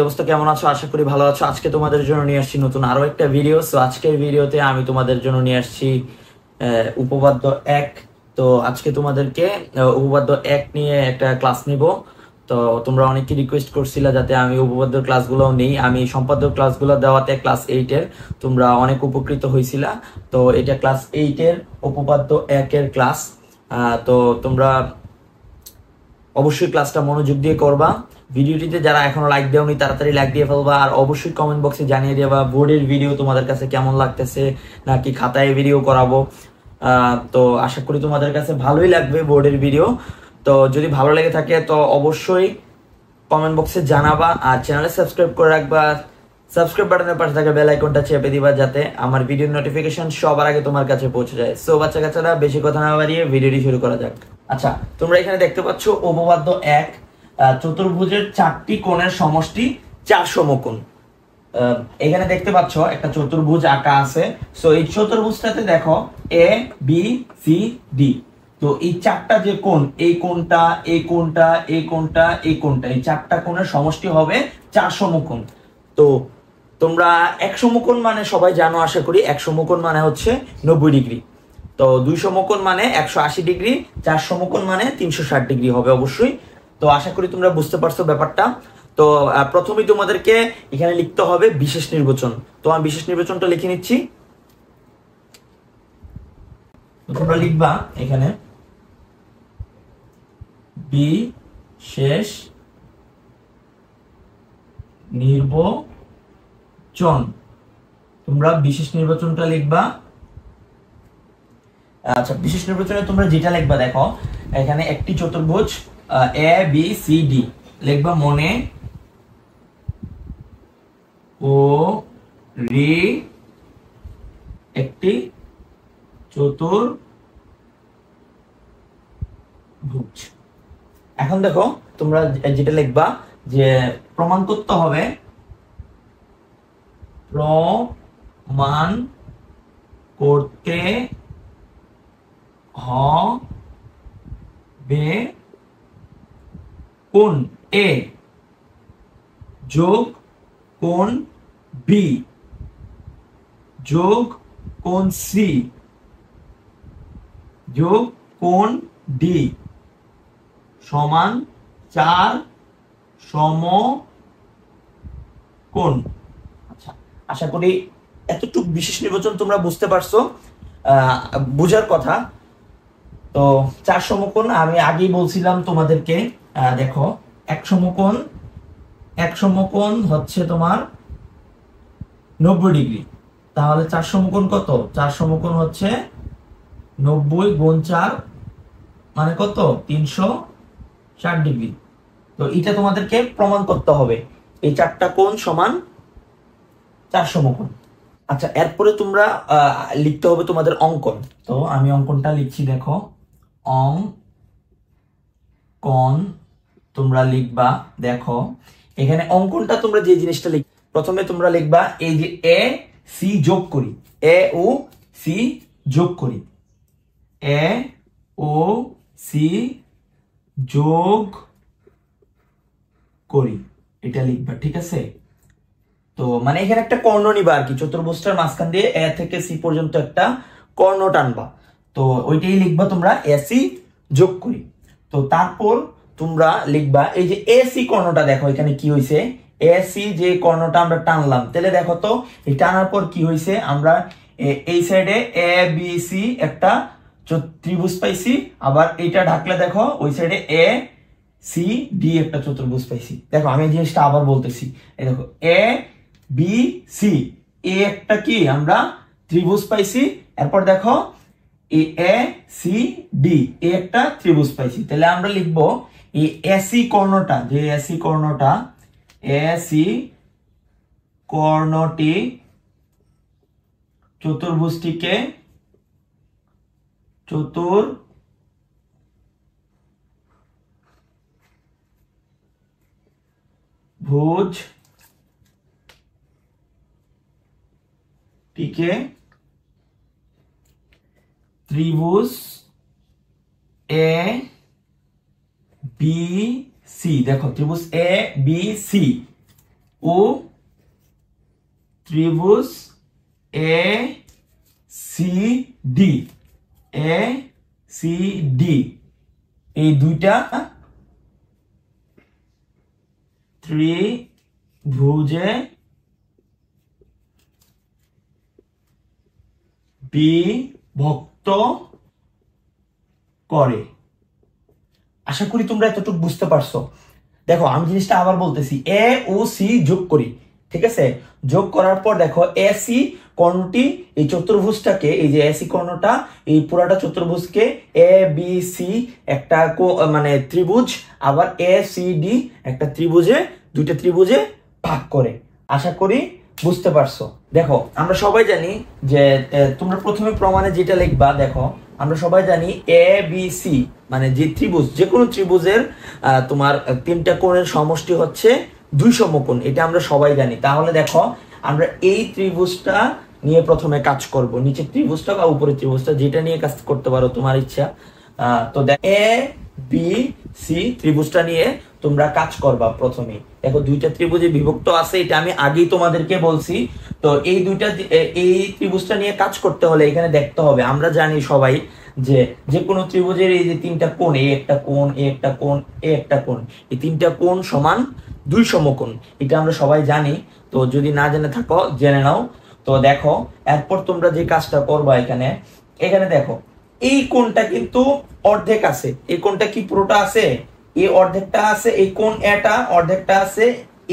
অবস্থা, কেমন আছো? আশা করি ভালো আছো। আজকে তোমাদের জন্য নিয়ে আসছি নতুন আরো একটা ভিডিও। সো আজকের ভিডিওতে আমি তোমাদের জন্য নিয়ে আসছি উপপাদ্য এক। তো আজকে তোমাদেরকে উপপাদ্য এক নিয়ে একটা ক্লাস নিব। তো তোমরা অনেকে রিকোয়েস্ট করছিলা যাতে আমি উপপাদ্য ক্লাসগুলো নেই। আমি সম্পাদ্য ক্লাসগুলো দেওয়াতে ক্লাস 8-এর তোমরা অনেক উপকৃত হয়েছিলা। তো এটা ক্লাস 8-এর উপপাদ্য একের ক্লাস। তো তোমরা অবশ্যই ক্লাসটা মনোযোগ দিয়ে করবা। ভিডিওটিতে যারা এখনো লাইক দেওনি তাড়াতাড়ি লাইক দিয়ে ফেলবা, আর অবশ্যই কমেন্ট বক্সে জানিয়ে দেবা বোর্ডের ভিডিও তোমাদের কাছে কেমন লাগতেছে, নাকি খাতায় ভিডিও করাবো। তো আশা করি তোমাদের কাছে ভালোই লাগবে বোর্ডের ভিডিও। তো যদি ভালো লেগে থাকে তো অবশ্যই কমেন্ট বক্সে জানাবা, আর চ্যানেলে সাবস্ক্রাইব করে রাখবা। সাবস্ক্রাইব বাটনের পাশে থাকা বেল আইকনটা চেপে দিবা যাতে আমার ভিডিওর নোটিফিকেশন সবার আগে তোমার কাছে পৌঁছে যায়। সো বাচ্চা কাচ্চারা বেশি কথা না বাড়িয়ে ভিডিওটি শুরু করা যাক। আচ্ছা, তোমরা এখানে দেখতে পাচ্ছ উপপাদ্য এক, চতুর্ভুজের 4টি কোণের সমষ্টি 4 সমকোণ। এখানে দেখতে পাচ্ছ একটা চতুর্ভুজ আঁকা আছে। সো এই চতুর্ভুজটাতে দেখো এ বি সি ডি। তো এই 4টা যে কোণ, এই কোণটা, এই কোণটা, এই কোণটা, এই কোণটা, এই 4টা কোণের সমষ্টি হবে 4 সমকোণ। তো তোমরা এক সমকোণ মানে সবাই জানো আশা করি। এক সমকোণ মানে হচ্ছে 90 ডিগ্রি। তো 2 সমকোণ মানে 180 ডিগ্রি, 4 সমকোণ মানে 360 ডিগ্রি হবে অবশ্যই। তো আশা করি তোমরা বুঝতে পারছো ব্যাপারটা। তো প্রথমেই তোমাদেরকে এখানে লিখতে হবে বিশেষ নির্বাচন। তো আমি বিশেষ নির্বাচনটা লিখে নিচ্ছি। তোমরা লিখবা এখানে বিশেষ নির্বাচন। তোমরা বিশেষ নির্বাচনটা লিখবা। আচ্ছা, বিশেষ নির্বাচনে তোমরা যেটা লিখবা দেখো, এখানে একটি চতুর্ভুজ এ বি সি ডি লিখবা মনে ও রি একটি চতুর্ভুজ। এখন দেখো তোমরা যেটা লিখবা যে প্রমাণ করতে হবে, প্রমাণ করতে হবে কোণ এ যোগ কোণ বি যোগ কোণ সি যোগ কোণ ডি সমান 4 সমকোণ। আচ্ছা, আশা করি এতটুকু বিশেষ নির্বাচন তোমরা বুঝতে পারছো। বুঝার কথা। তো 4 সমকোণ আমি আগেই বলছিলাম তোমাদেরকে। দেখো এক সমকোণ হচ্ছে তোমার 90 ডিগ্রি। তাহলে 4 সমকোণ কত? 4 সমকোণ হচ্ছে 90 গুণ 4 মানে কত? 360 ডিগ্রি। তো এটা তোমাদেরকে প্রমাণ করতে হবে এই 4টা কোণ সমান 4 সমকোণ। আচ্ছা, এরপরে তোমরা লিখতে হবে তোমাদের অঙ্কন। তো আমি অঙ্কনটা লিখছি। দেখো অঙ্কন তোমরা লিখবা। দেখো এখানে অঙ্কনটা তোমরা যে জিনিসটা লিখ, প্রথমে তোমরা লিখবা এই যে এ সি যোগ করি, এ ও সি যোগ করি, এ ও সি যোগ করি, এটা লিখবা। ঠিক আছে? তো মানে এখানে একটা কর্ণ নিবা আর কি, চতুর্ভুজটার মাঝখান দিয়ে এ থেকে সি পর্যন্ত একটা কর্ণ টানবা। তো ওইটাই লিখবা তোমরা এসি যোগ করি। তো তারপর তোমরা লিখবা এই যে এসি কর্ণটা। দেখো এখানে কি হয়েছে, এসি যে কর্ণটা আমরা টানলাম, তাহলে দেখো তো এই টানার পর কি হয়েছে, আমরা এই সাইডে এ বি সি একটা ত্রিভুজ পাইছি, আবার এটা ঢাকলে দেখো ওই সাইডে এ সি ডি একটা চতুর্ভুজ পাইছি। দেখো আমি এই জিনিসটা আবার বলতেছি, এই দেখো এ বি সি এ একটা কি আমরা ত্রিভুজ পাইছি, এরপর দেখো এ সি ডি এ একটা ত্রিভুজ পাইছি। তাহলে আমরা লিখবো এই এসি কর্ণটা, যে এসি কর্ণটা, এসি কর্ণটি চতুর্ভুজটিকে ত্রিভুজ এ বি সি, দেখো ত্রিভুজ এ বি সি ও ত্রিভুজ A C D, A C D, এই দুইটা ত্রিভুজে বিভক্ত করে। আশা করি তোমরা এতটুকু বুঝতে পারছো। দেখো আমি জিনিসটা আবার বলতেছি, এ ও সি যোগ করি, ঠিক আছে? যোগ করার পর দেখো এ সি কর্ণটি এই চতুর্ভুজটাকে, এই যে এসি কর্ণটা এই পুরাটা চতুর্ভুজকে এ বি সি একটা মানে ত্রিভুজ, আবার এ সি ডি একটা ত্রিভুজে, দুইটা ত্রিভুজে ভাগ করে। আশা করি বুঝতে পারছো। দেখো আমরা সবাই জানি যে তোমরা প্রথমে প্রমাণে যেটা লিখবা, দেখো আমরা সবাই জানি এ বি সি মানে যে ত্রিভুজ, যে কোনো ত্রিভুজের তোমার তিনটা কোণের সমষ্টি হচ্ছে 2 সমকোণ, এটা আমরা সবাই জানি। তাহলে দেখো আমরা এই ত্রিভুজটা নিয়ে প্রথমে কাজ করব, নিচের ত্রিভুজটা বা উপরের ত্রিভুজটা, যেটা নিয়ে কাজ করতে পারো তোমার ইচ্ছা। তো এ বি সি ত্রিভুজটা নিয়ে তোমরা কাজ করবা প্রথমে। দেখো দুইটা ত্রিভুজে বিভক্ত আছে, এটা আমি আগেই তোমাদেরকে বলছি। তো এই দুইটা, এই ত্রিভুজটা নিয়ে কাজ করতে হলে এখানে দেখতে হবে, আমরা জানি সবাই যে যে কোনো ত্রিভুজের এই যে তিনটা কোণ, এ একটা কোণ, এ একটা কোণ, এ একটা কোণ, এই তিনটা কোণ সমান 2 সমকোণ, এটা আমরা সবাই জানি। তো যদি না জেনে থাকো জেনে নাও। তো দেখো এরপর তোমরা যে কাজটা করবা, এখানে এখানে দেখো এই কোণটা কিন্তু অর্ধেক আছে, এই কোণটা কি পুরোটা আছে? এই অর্ধেকটা আছে, এই কোণ এটা অর্ধেকটা আছে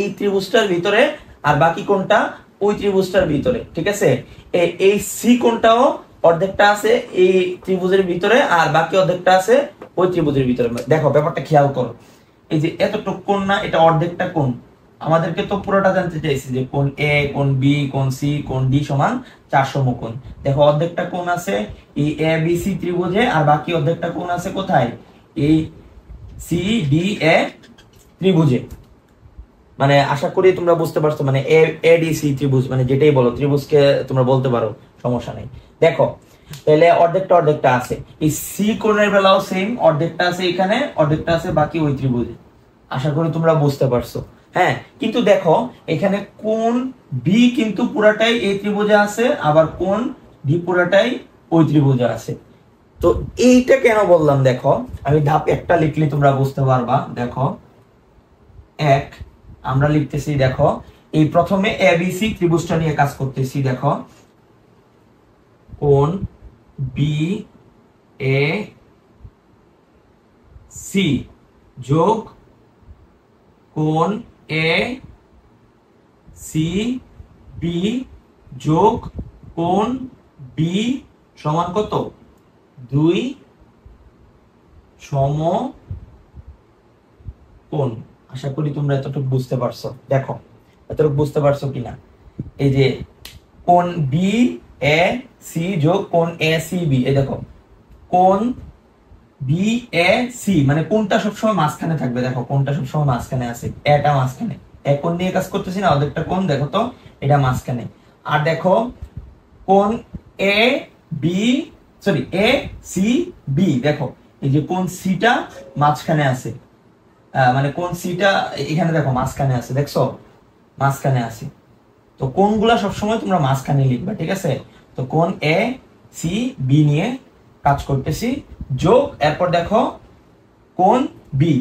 এই ত্রিভুজটার ভিতরে, আর বাকি কোণটা ওই ত্রিভুজটার ভিতরে, ঠিক আছে? এই সি কোণটাও অর্ধেকটা আছে এই ত্রিভুজের ভিতরে, আর বাকি অর্ধেকটা আছে ওই ত্রিভুজের ভিতরে। দেখো ব্যাপারটা খেয়াল করো, এই যে এতটুকু কোণ না, এটা অর্ধেকটা কোণ। আমাদেরকে তো পুরোটা জানতে চাইছি যে কোণ এ, কোণ বি, কোণ সি, কোণ ডি সমান 4 সমকোণ। দেখো অর্ধেকটা কোণ আছে এই এ বি সি ত্রিভুজে, আর বাকি অর্ধেকটা কোণ আছে কোথায়? এই সি ডি এ ত্রিভুজে। মানে আশা করি তোমরা বুঝতে পারছো, মানে এ ডি সি ত্রিভুজ, মানে যেটাই বলো ত্রিভুজকে তোমরা বলতে পারো, সমস্যা নেই। দেখো তাহলে অর্ধেকটা অর্ধেকটা আছে, এই সি কোণের বেলাও সেম, অর্ধেকটা আছে এখানে, অর্ধেকটা আছে বাকি ওই ত্রিভুজে। আশা করি তোমরা বুঝতে পারছো। হ্যাঁ, কিন্তু দেখো এখানে কোণ বি কিন্তু পুরাটাই এই ত্রিভুজে আছে, আবার কোণ ডি পুরাটাই ওই ত্রিভুজে আছে। তো এইটা কেন বললাম, দেখো আমি ধাপ একটা লিখলে তোমরা বুঝতে পারবা। দেখো এক আমরা লিখতেছি, দেখো এই প্রথমে এবিসি ত্রিভুজটা নিয়ে কাজ করতেছি। দেখো কোণ বি এ সি যোগ কোণ এ সি বি যোগ কোণ বি সমান কত? 2 সমকোণ। আশা করি তোমরা এতটুকু বুঝতে পারছো। দেখো এতটুকু বুঝতে পারছো কিনা? এই যে কোণ বি এ সি যোগ কোণ এ সি বি, এই দেখো কোণ বি এ সি মানে কোণটা সবসময় মাঝখানে থাকবে। দেখো কোণটা সবসময় মাঝখানে আছে, এটা মাঝখানে, এক কোণ নিয়ে কাজ করতেছি না, অর্ধেকটা কোণ দেখো তো এটা মাঝখানে। আর দেখো কোণ A B sorry A C B, দেখো এই যে কোণ সিটা মাঝখানে আছে, মানে কোণ সিটা এখানে দেখো মাঝখানে আছে, দেখছো মাঝখানে আছে। তো কোণগুলা সবসময় তোমরা মাঝখানে লিখবা, ঠিক আছে? তো কোণ এ সি বি নিয়ে কাজ করতেছি, যোগ এরপর দেখো কোণ বি।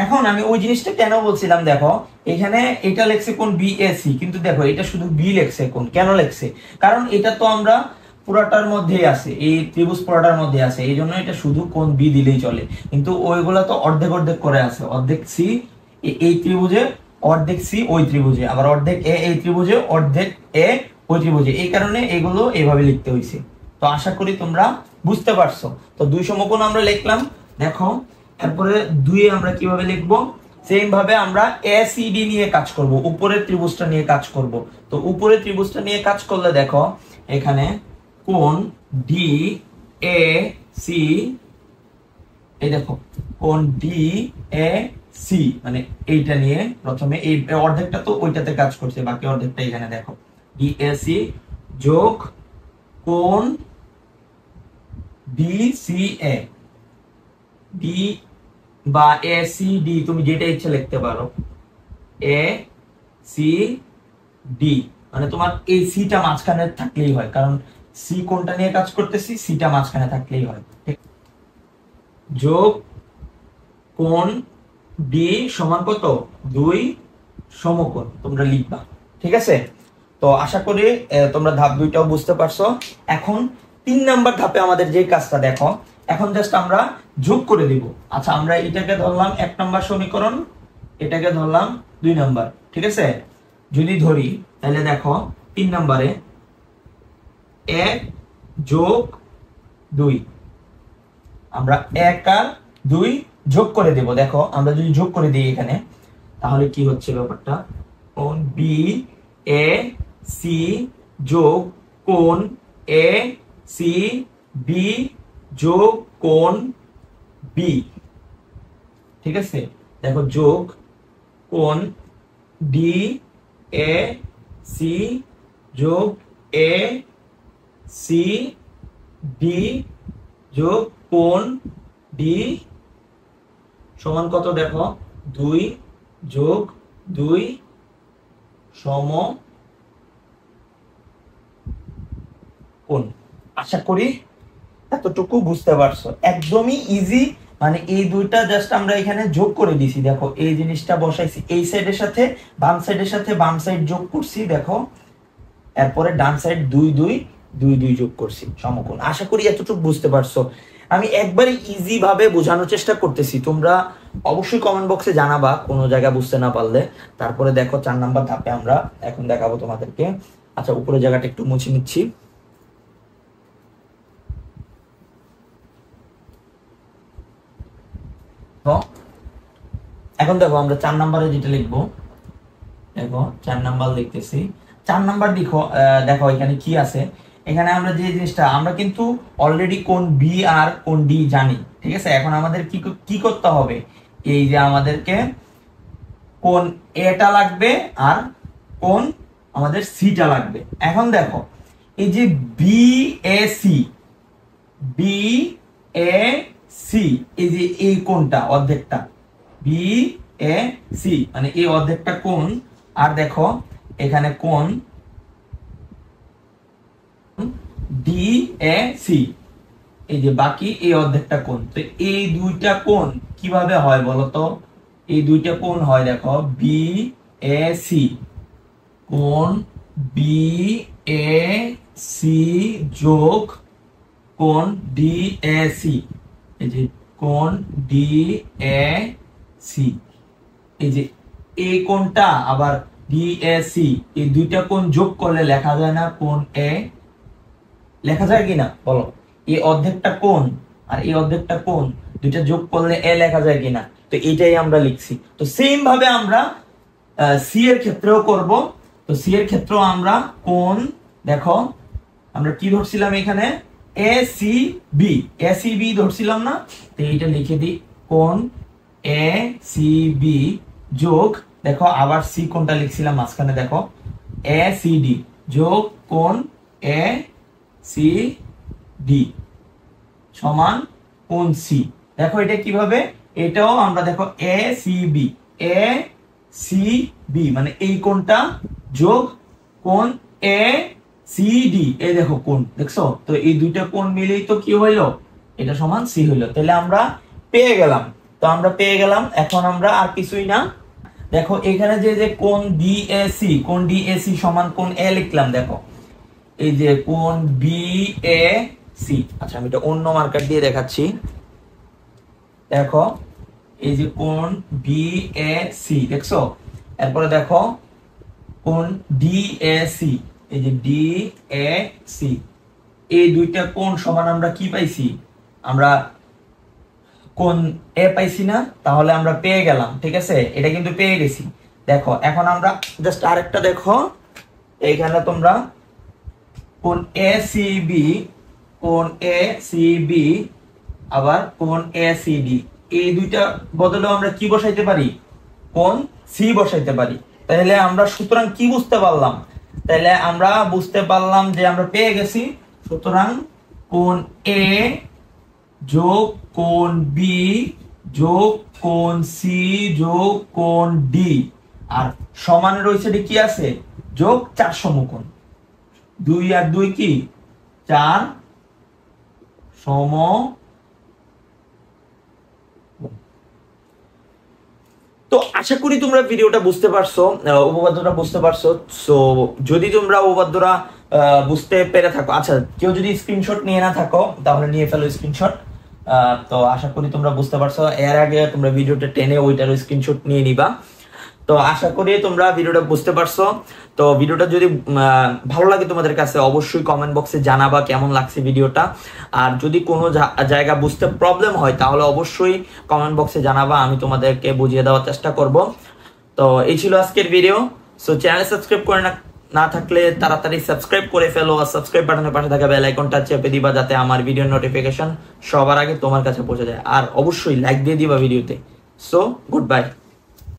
এখন আমি ওই জিনিসটা কেন বলছিলাম, দেখো এখানে এটা লেখছে কোণ বি এ সি, কিন্তু দেখো এটা শুধু বি লেখছে, কোণ কেন লেখছে? কারণ এটা তো আমরা পুরাটার মধ্যেই আছে, এই ত্রিভুজ পুরাটার মধ্যে আছে, এই জন্য এটা শুধু কোণ বি দিলেই চলে। কিন্তু ওইগুলা তো অর্ধেক অর্ধেক করে আছে, অর্ধেক সি এই ত্রিভুজে, অর্ধেক সি ওই ত্রিভুজে, আবার অর্ধেক এ এই ত্রিভুজে, অর্ধেক এ ওই ত্রিভুজে, এই কারণে এগুলো এইভাবে লিখতে হয়েছে। তো আশা করি তোমরা বুঝতে পারছো। তো 2 সমকোণ আমরা লিখলাম। দেখো এরপরে 2 আমরা কিভাবে লিখবো? সেম ভাবে আমরা এসিডি নিয়ে কাজ করব, উপরের ত্রিভুজটা নিয়ে কাজ করব। তো উপরের ত্রিভুজটা নিয়ে কাজ করলে দেখো এখানে কোণ ডি এ সি, এই দেখো কোণ ডি এ সি মানে এইটা নিয়ে প্রথমে এই অর্ধেকটা তো ওইটাতে কাজ করছে, বাকি অর্ধেকটা এখানে দেখো ডি এ সি যোগ কোণ ডি সি এ, ডি বা এ সি ডি তুমি যেটা ইচ্ছা লিখতে পারো, এ সি ডি, মানে তোমার এই সিটা মাঝখানে থাকলেই হয়, কারণ সি কোনটা নিয়ে কাজ করতেছি, সিটা মাঝখানে থাকলেই হয়। যোগ কোণ ডি সমান কত, 2 সমকোণ তোমরা লিখবা। ঠিক আছে, তো আশা করি তোমরা ধাপ 2টাও বুঝতে পারছো। এখন 3 নাম্বার ধাপে আমাদের যে কাজটা দেখো, এখন জাস্ট আমরা যোগ করে দিব। আচ্ছা, আমরা এটাকে ধরলাম 1 নাম্বার সমীকরণ, এটাকে ধরলাম 2 নাম্বার। ঠিক আছে, যদি ধরি তাহলে দেখো 3 নাম্বারে 1 যোগ 2, আমরা 1 আর 2 যোগ করে দেব। দেখো আমরা যদি যোগ করে দিই এখানে, তাহলে কি হচ্ছে ব্যাপারটা, কোণ বি এ সি যোগ কোণ এ সি বি যোগ কোণ বি। ঠিক আছে, দেখো যোগ কোণ ডি এ সি যোগ এ সি ডি যোগ কোণ ডি সমান কত, দেখো 2 যোগ 2 সমকোণ। আশা করি এতটুকু বুঝতে পারছো, একদমই ইজি। মানে এই দুইটা জাস্ট আমরা এখানে যোগ করে দিছি। দেখো এই জিনিসটা বসাইছি এই সাইডের সাথে, বাম সাইডের সাথে বাম সাইড যোগ করছি, দেখো এরপরে ডান সাইড 2 2 2 2 যোগ করছি, সমকোণ। আশা করি এতটুকু বুঝতে পারছো। আমি একবারে ইজি ভাবে বোঝানোর চেষ্টা করতেছি, তোমরা অবশ্যই কমেন্ট বক্সে জানাবা কোনো জায়গা বুঝতে না পারলে। তারপরে দেখো 4 নাম্বার ধাপে আমরা এখন দেখাবো তোমাদেরকে। আচ্ছা, উপরে জায়গাটা একটু মুছে নিচ্ছি। এখন দেখো আমরা 4 নাম্বারে যেটা লিখবো, দেখো 4 নাম্বার লিখতেছি। 4 নাম্বার দেখো এখানে কি আছে। এখানে আমরা যে জিনিসটা, আমরা কিন্তু অলরেডি কোণ বি আর কোণ ডি জানি। ঠিক আছে, এখন আমাদের কি করতে হবে, এই যে আমাদেরকে কোণ এটা লাগবে আর কোণ আমাদের সিটা লাগবে। এখন দেখো এই যে A A C, B A C, এই যে এই কোণটা অর্ধেকটা বি এ সি, মানে এই অর্ধেকটা কোণ, আর দেখো এখানে কোণ ডি এ সি, এই যে বাকি এই অর্ধেকটা কোণ। তো এই দুইটা কোণ কিভাবে হয় বলতো, এই দুইটা কোণ হয় দেখো বি এ সি, কোণ বি এ সি যোগ কোণ ডি এ সি, এই যে কোণ ডি এ সি, এই যে এই কোণটা আবার ডি এ সি, এই দুইটা কোণ যোগ করলে লেখা যায় না কোণ এ, লেখা যায় কিনা বলো, এই অর্ধেকটা কোণ আর এই অর্ধেকটা কোণ দুইটা যোগ করলে এ লেখা যায় কিনা, তো এটাই আমরা লিখছি। তো সেম ভাবে আমরা সি এর ক্ষেত্রেও করব। তো সি এর ক্ষেত্রেও আমরা কোণ, দেখো আমরা কি ধরছিলাম এখানে, A C B, A C B ধরছিলাম না, তো এইটা লিখে দিই, কোণ এ সি বি যোগ, দেখো আবার সি কোণটা লিখছিলাম মাঝখানে, দেখো এ সি ডি যোগ কোণ এ সি ডি সমান কোণ সি। দেখো এটা কিভাবে, এটাও আমরা দেখো A C B, A C B মানে এই কোণটা যোগ কোণ এ সি ডি, এই দেখো কোণ, দেখছো তো এই দুইটা কোণ মিলেই তো কি হইলো, এটা সমান সি হইলো। তাহলে আমরা পেয়ে গেলাম, তো আমরা পেয়ে গেলাম। এখন আমরা আর কিছুই না, দেখো এখানে যে কোণ ডিএসি, কোণ ডিএসি সমান কোণ এ লিখলাম, দেখো এই যে কোণ বিএসি। আচ্ছা, আমি এটা অন্য মার্কার দিয়ে দেখাচ্ছি। দেখো এই যে কোণ বিএসি, দেখছো, এরপরে দেখো কোণ ডিএসি, এই যে ডিএসি, এই দুইটা কোণ সমান আমরা কি পাইছি, আমরা কোণ এ পাইছি না, তাহলে আমরা পেয়ে গেলাম। ঠিক আছে, এটা কিন্তু পেয়ে গেছি। দেখো এখন আমরা জাস্ট আরেকটা দেখো, এইখানে তোমরা কোণ এ সি বি, কোণ এ সি বি আবার কোণ এ সি ডি, এই দুইটা বদলে আমরা কি বসাইতে পারি, কোণ সি বসাইতে পারি। তাহলে আমরা সুতরাং কি বুঝতে পারলাম, তাহলে আমরা বুঝতে পারলাম যে আমরা পেয়ে গেছি, সুতরাং কোণ এ যোগ কোণ বি যোগ কোণ সি যোগ কোণ ডি আর সমান রয়েছে কি আছে যোগ 4 সমকোণ, 2 আর 2 কি 4 সম। তো আশা করি তোমরা ভিডিওটা বুঝতে পারছো, উপপাদ্যটা বুঝতে পারছো। সো যদি তোমরা উপপাদ্যটা বুঝতে পেরে থাকো, আচ্ছা কেউ যদি স্ক্রিনশট নিয়ে না থাকো তাহলে নিয়ে ফেলো স্ক্রিনশট। তো আশা করি তোমরা বুঝতে পারছো। এর আগে তোমরা ভিডিওটা টেনে ওইটারও স্ক্রিনশট নিয়ে নিবা। তো আশা করি তোমরা ভিডিওটা বুঝতে পারছো। তো ভিডিওটা যদি ভালো লাগে তোমাদের কাছে অবশ্যই কমেন্ট বক্সে জানাবা কেমন লাগছে ভিডিওটা। আর যদি কোনো জায়গা বুঝতে প্রবলেম হয় তাহলে অবশ্যই কমেন্ট বক্সে জানাবা, আমি তোমাদেরকে বুঝিয়ে দেওয়ার চেষ্টা করব। তো এই ছিল আজকের ভিডিও। সো চ্যানেল সাবস্ক্রাইব করে না থাকলে তাড়াতাড়ি সাবস্ক্রাইব করে ফেলো, আর সাবস্ক্রাইব বাটনের পাশে থাকা বেল আইকনটা চেপে দিবা যাতে আমার ভিডিওর নোটিফিকেশন সবার আগে তোমার কাছে পৌঁছে যায়। আর অবশ্যই লাইক দিয়ে দিবা ভিডিওতে। So good bye.